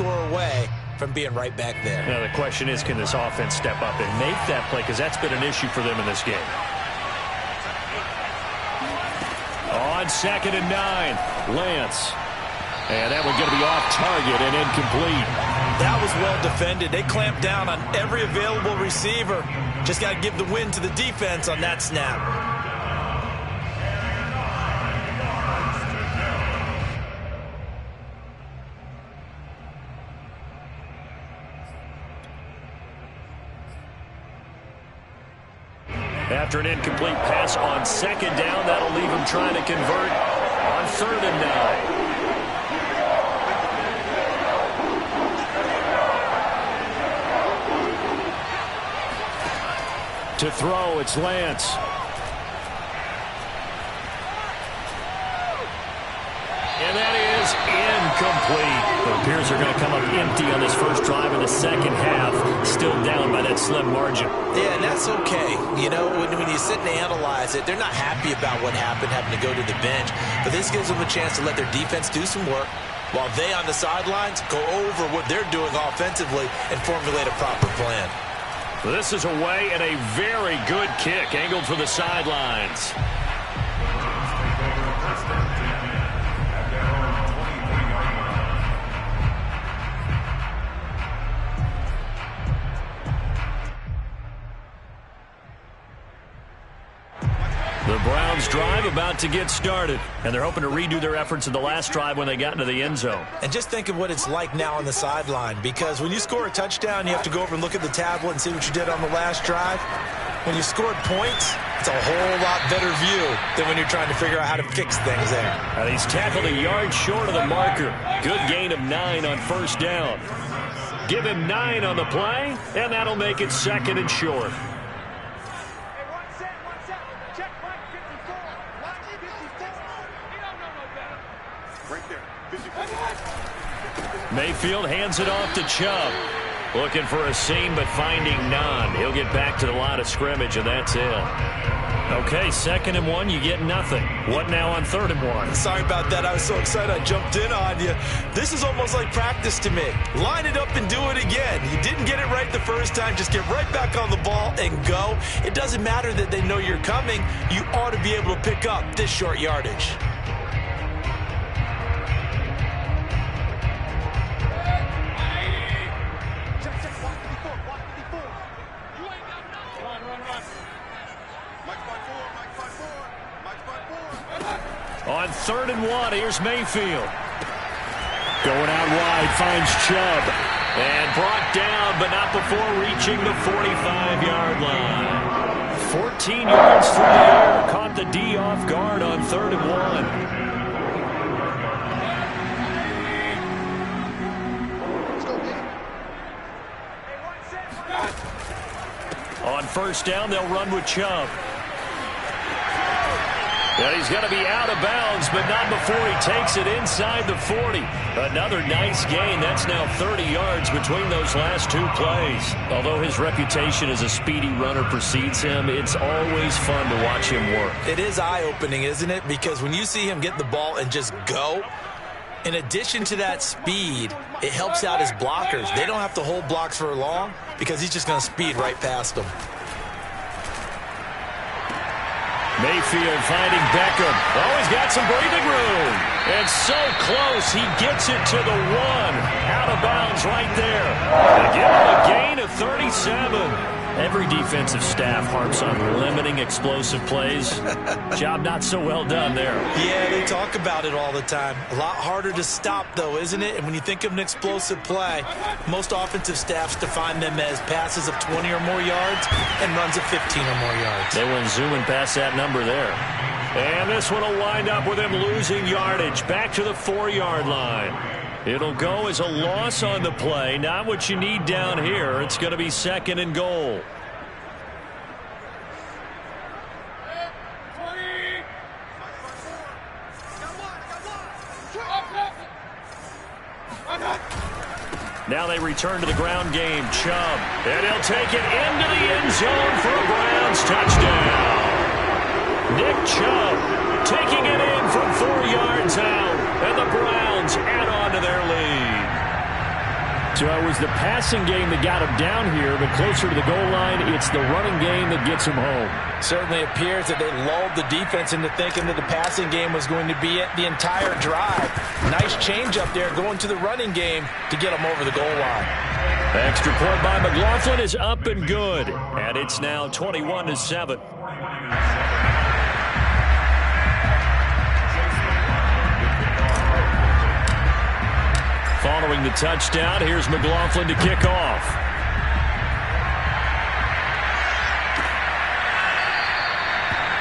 score away from being right back there. Now the question is, can this offense step up and make that play? Because that's been an issue for them in this game. On 2nd and 9, Lance. And that one's going to be off target and incomplete. That was well defended. They clamped down on every available receiver. Just got to give the win to the defense on that snap. After an incomplete pass on 2nd down, that'll leave him trying to convert on 3rd and 9. To throw, it's Lance. And that is incomplete. It appears they're going to come up empty on this first drive of the second half. Still down by that slim margin. Yeah, and that's okay. You know, when you sit and analyze it, they're not happy about what happened, having to go to the bench. But this gives them a chance to let their defense do some work while they on the sidelines go over what they're doing offensively and formulate a proper plan. This is away and a very good kick angled for the sidelines. The Browns drive about to get started, and they're hoping to redo their efforts in the last drive when they got into the end zone. And just think of what it's like now on the sideline, because when you score a touchdown, you have to go over and look at the tablet and see what you did on the last drive. When you scored points, it's a whole lot better view than when you're trying to figure out how to fix things there. And he's tackled a yard short of the marker. Good gain of 9 on 1st down. Give him 9 on the play, and that'll make it 2nd and short. Mayfield hands it off to Chubb. Looking for a seam, but finding none. He'll get back to the line of scrimmage, and that's it. Okay, 2nd and 1, you get nothing. What now on 3rd and 1? Sorry about that. I was so excited I jumped in on you. This is almost like practice to me. Line it up and do it again. You didn't get it right the first time. Just get right back on the ball and go. It doesn't matter that they know you're coming. You ought to be able to pick up this short yardage. On 3rd and 1, here's Mayfield. Going out wide, finds Chubb. And brought down, but not before reaching the 45-yard line. 14 yards through the air. Caught the D off guard on 3rd and 1. On 1st down, they'll run with Chubb. And he's going to be out of bounds, but not before he takes it inside the 40. Another nice gain. That's now 30 yards between those last 2 plays. Although his reputation as a speedy runner precedes him, it's always fun to watch him work. It is eye-opening, isn't it? Because when you see him get the ball and just go, in addition to that speed, it helps out his blockers. They don't have to hold blocks for long because he's just going to speed right past them. Mayfield finding Beckham. Oh, he's got some breathing room. And so close, he gets it to the 1. Out of bounds right there. To give him a gain of 37. Every defensive staff harps on limiting explosive plays. Job not so well done there. Yeah, they talk about it all the time. A lot harder to stop, though, isn't it? And when you think of an explosive play, most offensive staffs define them as passes of 20 or more yards and runs of 15 or more yards. They went zooming past that number there. And this one will wind up with him losing yardage back to the 4-yard line. It'll go as a loss on the play. Not what you need down here. It's going to be 2nd and goal. Now they return to the ground game. Chubb. And he'll take it into the end zone for a Browns touchdown. Nick Chubb taking it in from 4 yards out. And the Browns add on to their lead. So it was the passing game that got him down here, but closer to the goal line, it's the running game that gets him home. Certainly appears that they lulled the defense into thinking that the passing game was going to be it the entire drive. Nice change up there going to the running game to get him over the goal line. Extra point by McLaughlin is up and good, and it's now 21-7. Following the touchdown, here's McLaughlin to kick off.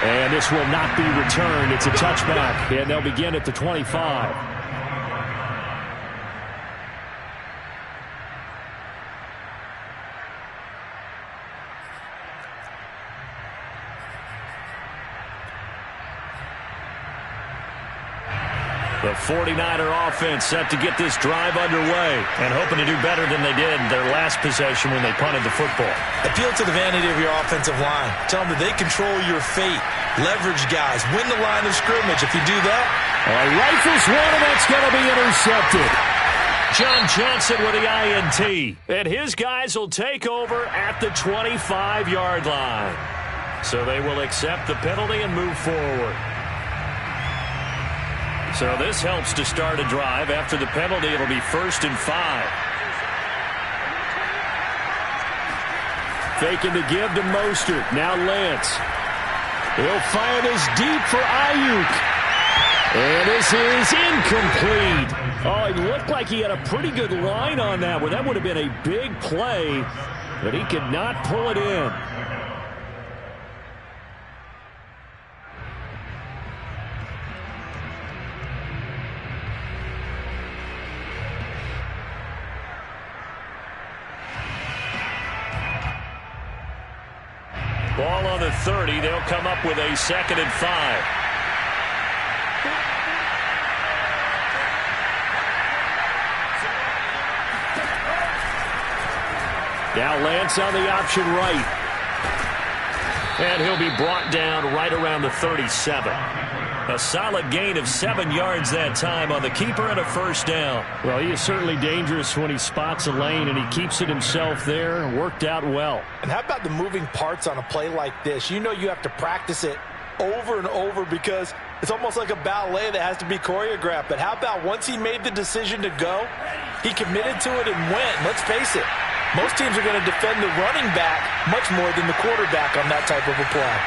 And this will not be returned. It's a touchback, and they'll begin at the 25. The 49er offense set to get this drive underway and hoping to do better than they did their last possession when they punted the football. Appeal to the vanity of your offensive line. Tell them that they control your fate. Leverage guys. Win the line of scrimmage. If you do that, rifles one, and that's going to be intercepted. John Johnson with the INT. And his guys will take over at the 25-yard line. So they will accept the penalty and move forward. So this helps to start a drive. After the penalty, it'll be 1st and 5. Faking to give to Mostert. Now Lance. He'll fire this deep for Ayuk. And this is incomplete. Oh, it looked like he had a pretty good line on that one. That would have been a big play, but he could not pull it in. Ball on the 30. They'll come up with a 2nd and 5. Now Lance on the option right. And he'll be brought down right around the 37. A solid gain of 7 yards that time on the keeper and a 1st down. Well, he is certainly dangerous when he spots a lane, and he keeps it himself there. Worked out well. And how about the moving parts on a play like this? You know you have to practice it over and over because it's almost like a ballet that has to be choreographed. But how about once he made the decision to go, he committed to it and went. Let's face it, most teams are going to defend the running back much more than the quarterback on that type of a play.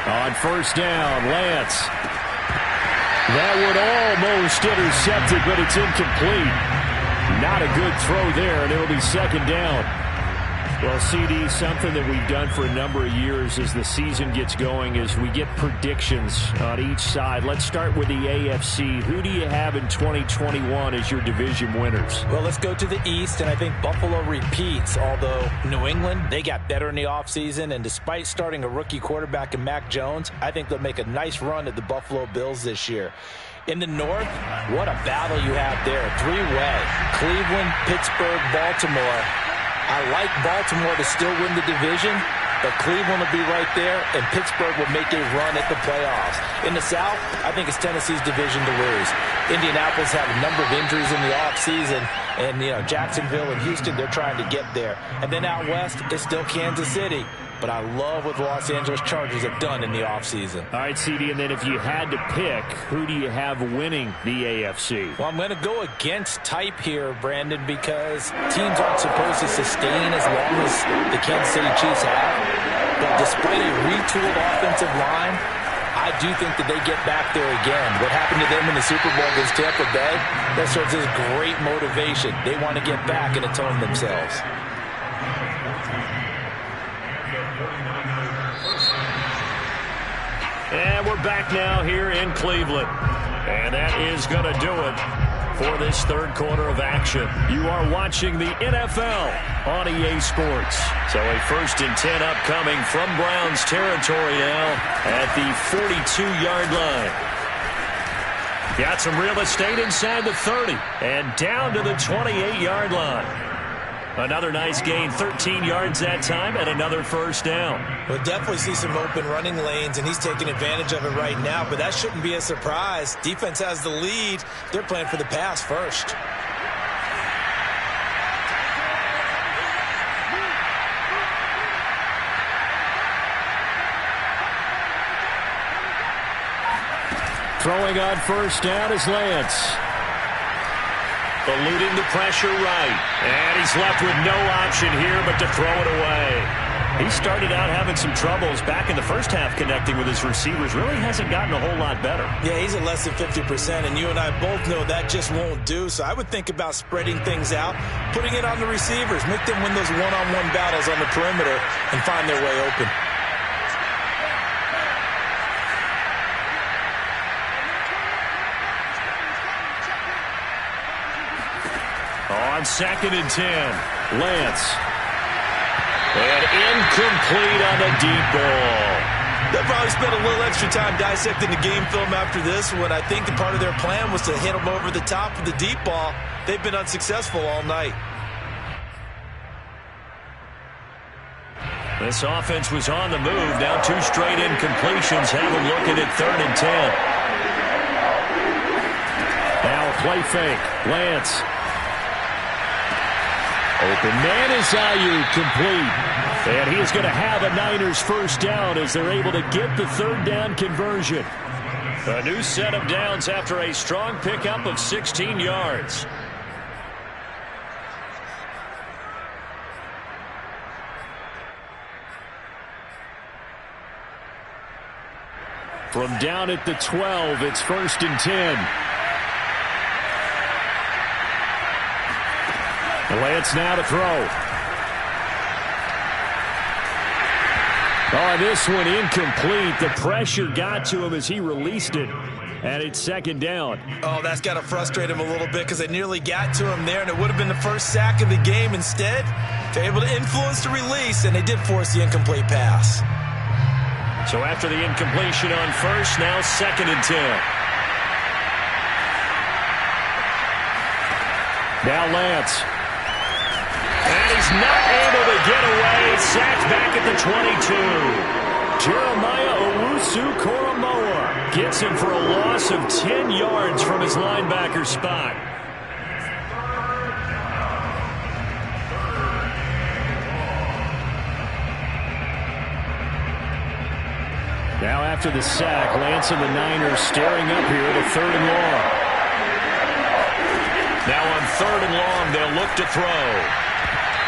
On 1st down, Lance. That would almost intercept it, but it's incomplete. Not a good throw there, and it'll be 2nd down. Well, CD, something that we've done for a number of years as the season gets going is we get predictions on each side. Let's start with the AFC. Who do you have in 2021 as your division winners? Well, let's go to the East, and I think Buffalo repeats, although New England, they got better in the offseason, and despite starting a rookie quarterback in Mac Jones, I think they'll make a nice run at the Buffalo Bills this year. In the North, what a battle you have there. 3-way. Cleveland, Pittsburgh, Baltimore. I like Baltimore to still win the division, but Cleveland will be right there, and Pittsburgh will make a run at the playoffs. In the South, I think it's Tennessee's division to lose. Indianapolis have a number of injuries in the offseason, and, Jacksonville and Houston, they're trying to get there. And then out West, it's still Kansas City. But I love what the Los Angeles Chargers have done in the offseason. All right, CD, and then if you had to pick, who do you have winning the AFC? Well, I'm going to go against type here, Brandon, because teams aren't supposed to sustain as long as the Kansas City Chiefs have. But despite a retooled offensive line, I do think that they get back there again. What happened to them in the Super Bowl against Tampa Bay, that serves as great motivation. They want to get back and atone themselves. And we're back now here in Cleveland. And that is going to do it for this 3rd quarter of action. You are watching the NFL on EA Sports. So a 1st and 10 upcoming from Browns territory now at the 42-yard line. Got some real estate inside the 30 and down to the 28-yard line. Another nice gain, 13 yards that time, and another first down. We'll definitely see some open running lanes, and he's taking advantage of it right now, but that shouldn't be a surprise. Defense has the lead. They're playing for the pass first. Throwing on first down is Lance. Eluding the pressure right. And he's left with no option here but to throw it away. He started out having some troubles back in the first half connecting with his receivers. Really hasn't gotten a whole lot better. Yeah, he's at less than 50%, and you and I both know that just won't do. So I would think about spreading things out, putting it on the receivers, make them win those one-on-one battles on the perimeter and find their way open. On 2nd and 10, Lance. And incomplete on the deep ball. They'll probably spend a little extra time dissecting the game film after this one. I think part of their plan was to hit them over the top of the deep ball. They've been unsuccessful all night. This offense was on the move. Now 2 straight incompletions. Have them looking at 3rd and 10. Now a play fake. Lance. Open man is Ayuk, complete. And he is going to have a Niners first down as they're able to get the 3rd down conversion. A new set of downs after a strong pickup of 16 yards. From down at the 12, it's 1st and 10. Lance now to throw. Oh, this one incomplete. The pressure got to him as he released it. And it's 2nd down. Oh, that's got to frustrate him a little bit because they nearly got to him there, and it would have been the first sack of the game. Instead, they're able to influence the release, and they did force the incomplete pass. So after the incompletion on first, now 2nd and 10. Now Lance. And he's not able to get away. Sacked back at the 22. Jeremiah Owusu-Koramoah gets him for a loss of 10 yards from his linebacker spot. Now after the sack, Lance and the Niners staring up here at a 3rd and long. Now on 3rd and long, they'll look to throw.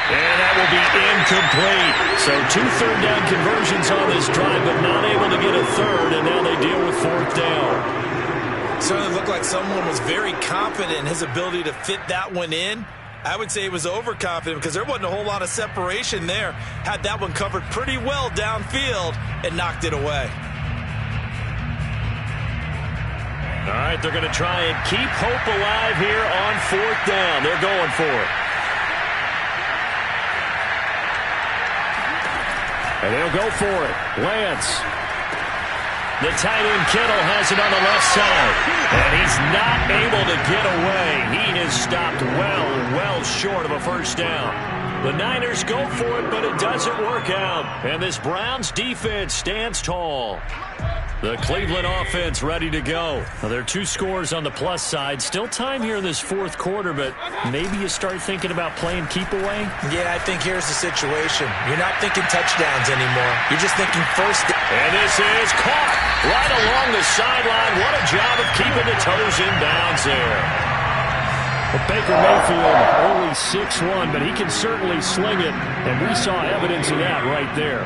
And that will be incomplete. So 2 3rd down conversions on this drive, but not able to get a 3rd, and now they deal with 4th down. Certainly looked like someone was very confident in his ability to fit that one in. I would say he was overconfident because there wasn't a whole lot of separation there. Had that one covered pretty well downfield and knocked it away. All right, they're going to try and keep hope alive here on 4th down. They're going for it. And they'll go for it. Lance. The tight end Kittle has it on the left side. And he's not able to get away. He is stopped well short of a first down. The Niners go for it, but it doesn't work out. And this Browns defense stands tall. The Cleveland offense ready to go. Now, there are 2 scores on the plus side. Still time here in this 4th quarter, but maybe you start thinking about playing keep away? Yeah, I think here's the situation. You're not thinking touchdowns anymore. You're just thinking first. And this is caught right along the sideline. What a job of keeping the toes in bounds there. Well, Baker Mayfield only 6'1", but he can certainly sling it, and we saw evidence of that right there.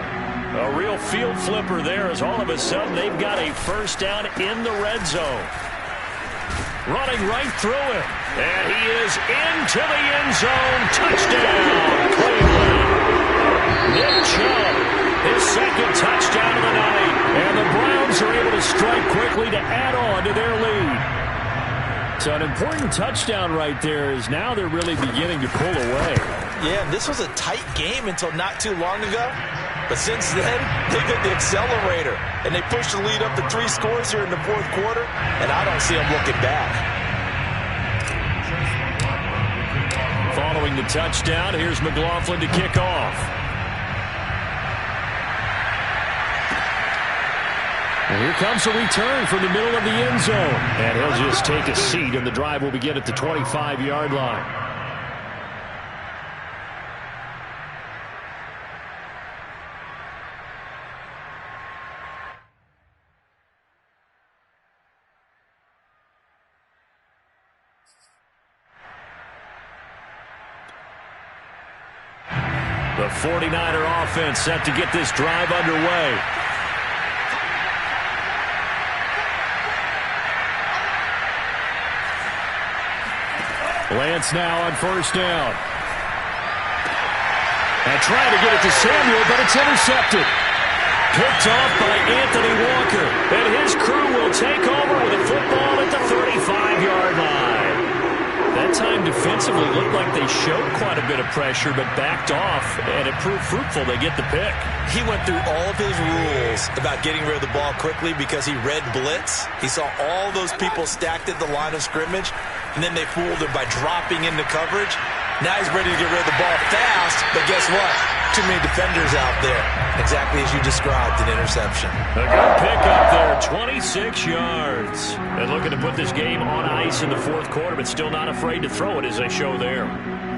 A real field flipper there as all of a sudden they've got a first down in the red zone. Running right through it. And he is into the end zone. Touchdown, Cleveland. Nick Chubb, his 2nd touchdown of the night. And the Browns are able to strike quickly to add on to their lead. So an important touchdown right there is now they're really beginning to pull away. Yeah, this was a tight game until not too long ago. But since then, they've hit the accelerator, and they pushed the lead up to 3 scores here in the 4th quarter, and I don't see them looking back. Following Following the touchdown, here's McLaughlin to kick off. And here comes a return from the middle of the end zone. And he'll just take a seat, and the drive will begin at the 25-yard line. The 49er offense set to get this drive underway. Lance now on first down. And trying to get it to Samuel, but it's intercepted. Picked off by Anthony Walker. And his crew will take over with a football at the 35-yard line. That time defensively looked like they showed quite a bit of pressure, but backed off, and it proved fruitful. They get the pick. He went through all of his rules about getting rid of the ball quickly because he read blitz. He saw all those people stacked at the line of scrimmage, and then they fooled him by dropping into coverage. Now he's ready to get rid of the ball fast, but guess what? Too many defenders out there. Exactly as you described, an interception. A good pick up there, 26 yards. And looking to put this game on ice in the fourth quarter, but still not afraid to throw it as they show there.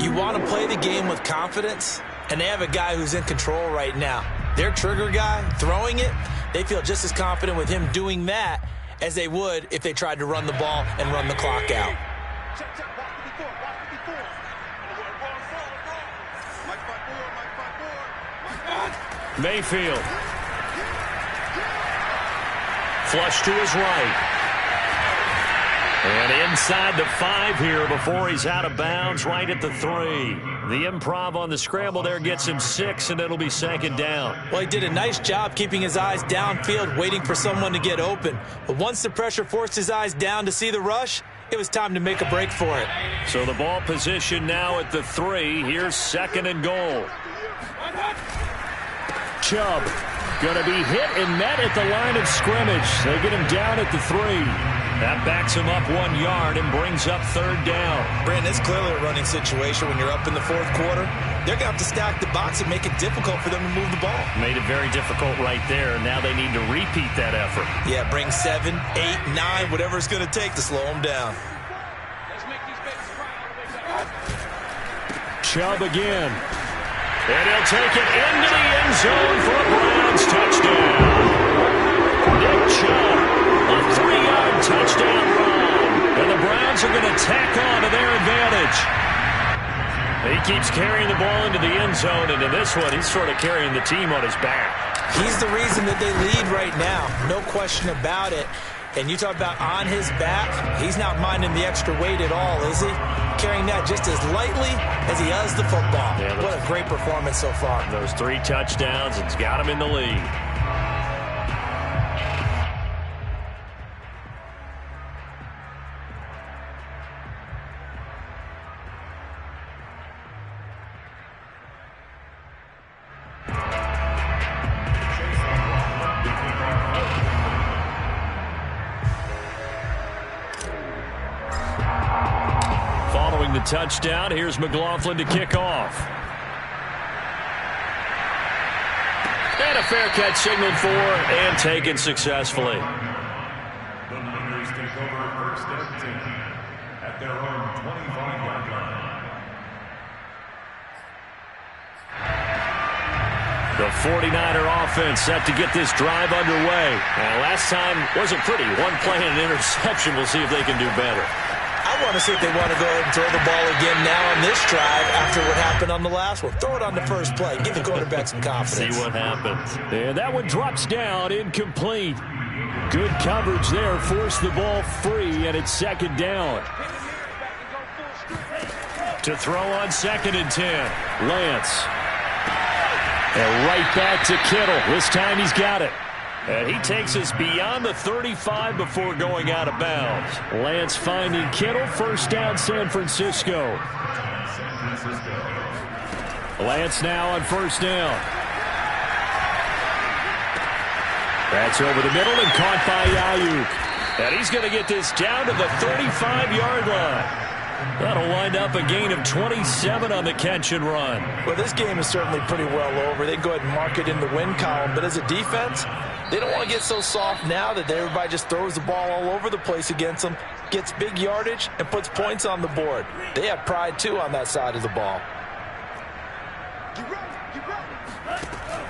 You want to play the game with confidence, and they have a guy who's in control right now. Their trigger guy, throwing it, they feel just as confident with him doing that as they would if they tried to run the ball and run the clock out. Mayfield. Flush to his right. And inside the 5 here before he's out of bounds, right at the 3. The improv on the scramble there gets him 6, and it'll be second down. Well, he did a nice job keeping his eyes downfield, waiting for someone to get open. But once the pressure forced his eyes down to see the rush, it was time to make a break for it. So the ball position now at the 3. Here's second and goal. Chubb going to be hit and met at the line of scrimmage. They get him down at the 3. That backs him up 1 yard and brings up third down. Brandon, it's clearly a running situation when you're up in the fourth quarter. They're going to have to stack the box and make it difficult for them to move the ball. Made it very difficult right there. Now they need to repeat that effort. Yeah, bring 7, 8, 9, whatever it's going to take to slow them down. Chubb again. And he'll take it into the end zone for a Browns touchdown. Nick Chubb, a 3-yard touchdown run. And the Browns are going to tack on to their advantage. He keeps carrying the ball into the end zone, and in this one, he's sort of carrying the team on his back. He's the reason that they lead right now. No question about it. And you talk about on his back, he's not minding the extra weight at all, is he? Carrying that just as lightly as he does the football. Yeah, what a great performance so far. Those 3 touchdowns, it's got him in the lead. The touchdown. Here's McLaughlin to kick off. And a fair catch signaled for and taken successfully. The Niners take over first and 10 at their own 25-yard line. The 49er offense set to get this drive underway. Last time wasn't pretty. One play and an interception. We'll see if they can do better. I want to see if they want to go ahead and throw the ball again now on this drive after what happened on the last one. Throw it on the first play. Give the quarterback some confidence. See what happens. And that one drops down, incomplete. Good coverage there. Forced the ball free, and it's second down. To throw on second and 10. Lance. And right back to Kittle. This time he's got it. And he takes us beyond the 35 before going out of bounds. Lance finding Kittle. First down, San Francisco. Lance now on first down. That's over the middle and caught by Ayuk. And he's going to get this down to the 35-yard line. That'll wind up a gain of 27 on the catch and run. Well, this game is certainly pretty well over. They go ahead and mark it in the win column. But as a defense, they don't want to get so soft now that everybody just throws the ball all over the place against them, gets big yardage, and puts points on the board. They have pride, too, on that side of the ball.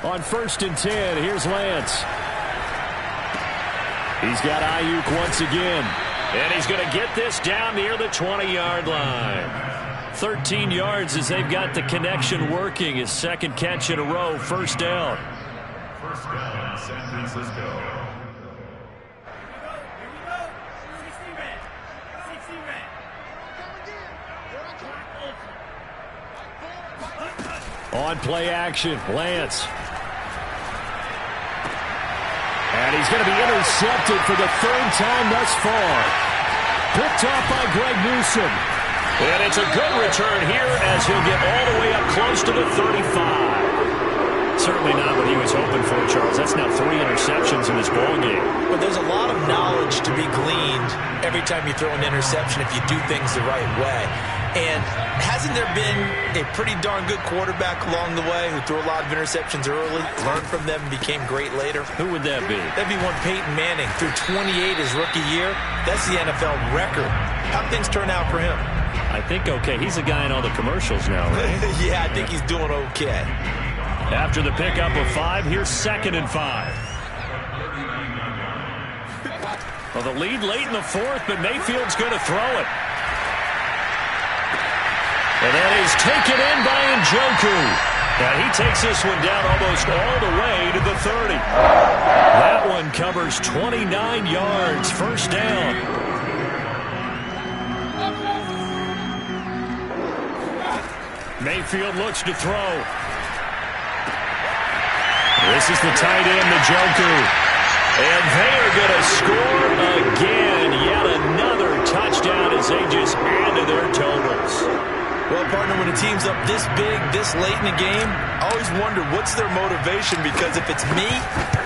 On 1st and 10, here's Lance. He's got Ayuk once again. And he's going to get this down near the 20-yard line. 13 yards as they've got the connection working. His second catch in a row, first down. First down, San Francisco. On play action, Lance. And he's going to be intercepted for the 3rd time thus far. Picked off by Greg Newsome. And it's a good return here as he'll get all the way up close to the 35. Certainly not what he was hoping for, Charles. That's now 3 interceptions in this ballgame. But there's a lot of knowledge to be gleaned every time you throw an interception if you do things the right way. And hasn't there been a pretty darn good quarterback along the way who threw a lot of interceptions early, learned from them, and became great later? Who would that be? That'd be one Peyton Manning. Threw 28 his rookie year. That's the NFL record. How'd things turn out for him? I think okay. He's a guy in all the commercials now, right? Yeah, I think he's doing okay. After the pickup of 5, here's 2nd and 5. Well, the lead late in the 4th, but Mayfield's going to throw it. And that is taken in by Njoku. And he takes this one down almost all the way to the 30. That one covers 29 yards, first down. Mayfield looks to throw. This is the tight end, Njoku. And they are going to score again. Yet another touchdown as they just add to their totals. Well, partner, when a team's up this big, this late in the game, I always wonder what's their motivation, because if it's me,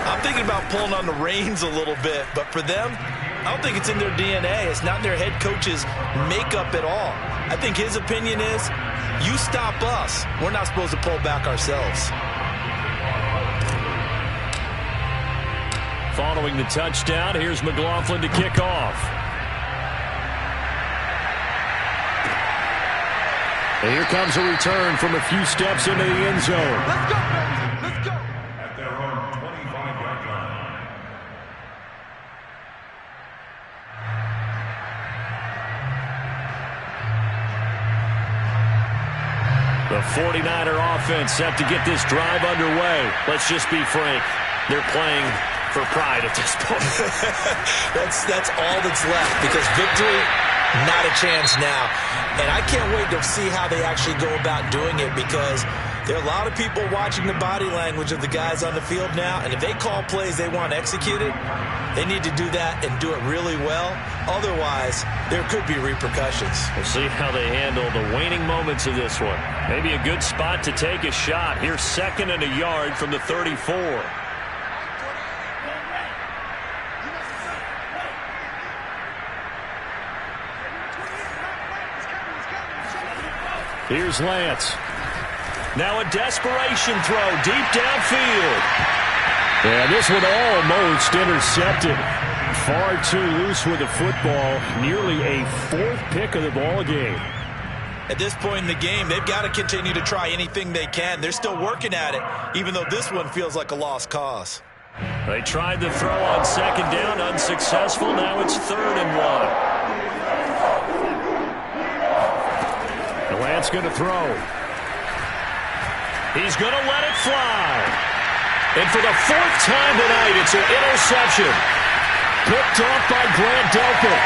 I'm thinking about pulling on the reins a little bit. But for them, I don't think it's in their DNA. It's not in their head coach's makeup at all. I think his opinion is, you stop us. We're not supposed to pull back ourselves. Following the touchdown, here's McLaughlin to kick off. And here comes a return from a few steps into the end zone. Let's go, baby. Let's go. At their own 25-yard line. The 49er offense set to get this drive underway. Let's just be frank. They're playing for pride at this point. That's all that's left, because victory, not a chance now. And I can't wait to see how they actually go about doing it, because there are a lot of people watching the body language of the guys on the field now, and if they call plays they want executed, they need to do that and do it really well. Otherwise, there could be repercussions. We'll see how they handle the waning moments of this one. Maybe a good spot to take a shot. Here's 2nd and a yard from the 34. Here's Lance. Now a desperation throw deep downfield. And this one almost intercepted. Far too loose with the football. Nearly a 4th pick of the ball game. At this point in the game, they've got to continue to try anything they can. They're still working at it, even though this one feels like a lost cause. They tried the throw on 2nd down, unsuccessful. Now it's 3rd and 1. Lance going to throw. He's going to let it fly. And for the 4th time tonight, it's an interception. Picked off by Grant Delpit.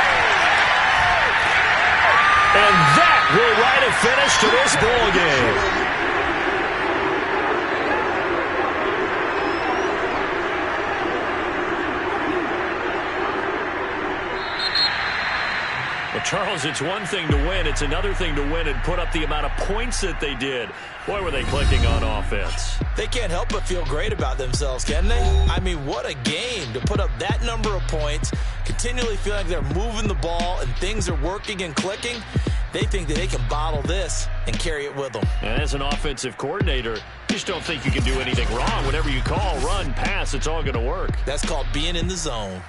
And that will write a finish to this ball game. Well, Charles, it's one thing to win. It's another thing to win and put up the amount of points that they did. Boy, were they clicking on offense. They can't help but feel great about themselves, can they? I mean, what a game to put up that number of points, continually feeling like they're moving the ball and things are working and clicking. They think that they can bottle this and carry it with them. And as an offensive coordinator, you just don't think you can do anything wrong. Whatever you call, run, pass, it's all going to work. That's called being in the zone.